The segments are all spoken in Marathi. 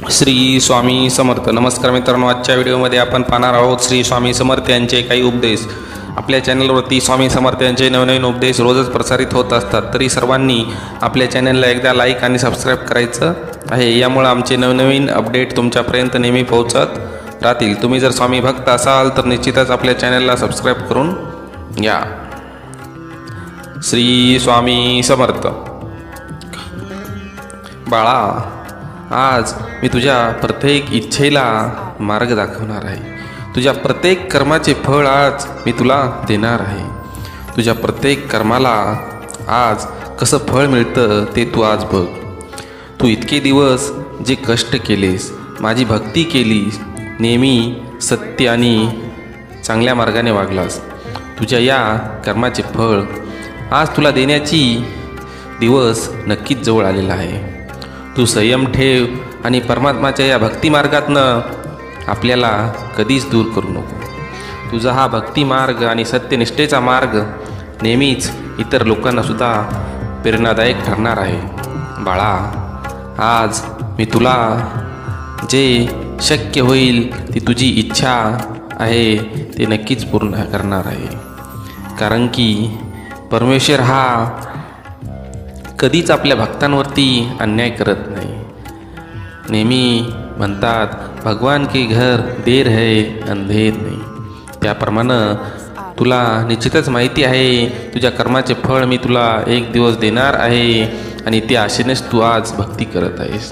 श्री स्वामी समर्थ. नमस्कार मित्रांनो, आजच्या व्हिडिओमध्ये आपण पाहणार आहोत श्री स्वामी समर्थ यांचे काही उपदेश. आपल्या चॅनलवरती स्वामी समर्थ यांचे नवनवीन उपदेश रोजच प्रसारित होत असतात, तरी सर्वांनी आपल्या चॅनलला एकदा लाईक आणि सबस्क्राईब करायचं आहे. यामुळे आमचे नवनवीन अपडेट तुमच्यापर्यंत नेहमी पोहोचत राहतील. तुम्ही जर स्वामी भक्त असाल तर निश्चितच आपल्या चॅनलला सबस्क्राईब करून घ्या. श्री स्वामी समर्थ. बाळा, आज मी तुझ्या प्रत्येक इच्छेला मार्ग दाखवणार आहे. तुझ्या प्रत्येक कर्माचे फळ आज मी तुला देणार आहे. तुझ्या प्रत्येक कर्माला आज कसं फळ मिळतं ते तू आज बघ. तू इतके दिवस जे कष्ट केलेस, माझी भक्ती केलीस, नेहमी सत्य आणि चांगल्या मार्गाने वागलास, तुझ्या या कर्माचे फळ आज तुला देण्याची दिवस नक्कीच जवळ आलेला आहे. तू संयम ठेव आणि परमात्माच्या या भक्तिमार्गातनं आपल्याला कधीच दूर करू नको. तुझा हा भक्तिमार्ग आणि सत्यनिष्ठेचा मार्ग नेहमीच इतर लोकांनासुद्धा प्रेरणादायक ठरणार आहे. बाळा, आज मी तुला जे शक्य होईल ती तुझी इच्छा आहे ते नक्कीच पूर्ण करणार आहे. कारण की परमेश्वर हा कधीच आपल्या भक्तांवरती अन्याय करत नाही. नेहमी म्हणतात, भगवान के घर देर है अंधेर नाही. त्याप्रमाणे तुला निश्चितच माहिती आहे तुझ्या कर्माचे फळ मी तुला एक दिवस देणार आहे आणि त्या आशेनेच तू आज भक्ती करत आहेस.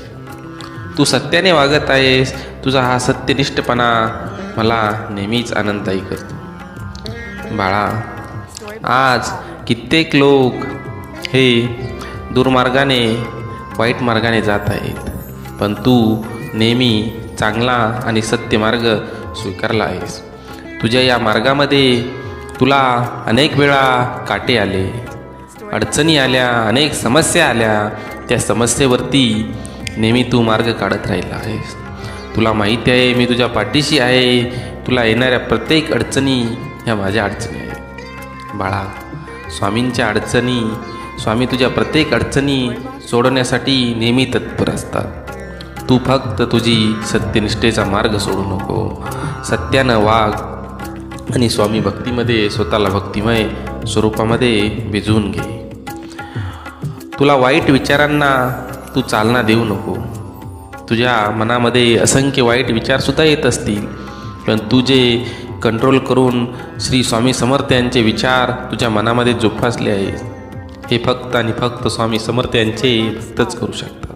तू सत्याने वागत आहेस. तुझा हा सत्यनिष्ठपणा मला नेहमीच आनंददायी करतो. बाळा, आज कित्येक लोक हे दुर्मार्गाने वाईट मार्गाने जात आहेत, पण तू नेहमी चांगला आणि सत्य मार्ग स्वीकारला आहेस. तुझ्या या मार्गामध्ये तुला अनेक वेळा काटे आले, अडचणी आल्या, अनेक समस्या आल्या. त्या समस्येवरती नेहमी तू मार्ग काढत राहिला आहेस. तुला माहिती आहे मी तुझ्या पाठीशी आहे. तुला येणाऱ्या प्रत्येक अडचणी ह्या माझ्या अडचणी आहेत. बाळा, स्वामींच्या अडचणी, स्वामी तुझ्या प्रत्येक अडचणी सोडवण्यासाठी नेहमी तत्पर असतात. तू फक्त तुझी सत्यनिष्ठेचा मार्ग सोडू नको. सत्यानं वाग आणि स्वामी भक्तीमध्ये स्वतःला भक्तिमय स्वरूपामध्ये भिजवून घे. तुला वाईट विचारांना तू चालना देऊ नको. तुझ्या मनामध्ये असंख्य वाईट विचारसुद्धा येत असतील, पण तू जे कंट्रोल करून श्री स्वामी समर्थ यांचे विचार तुझ्या मनामध्ये जोपासले आहेत, हे फक्त आणि फक्त स्वामी समर्थ यांचे भक्तच करू शकतात.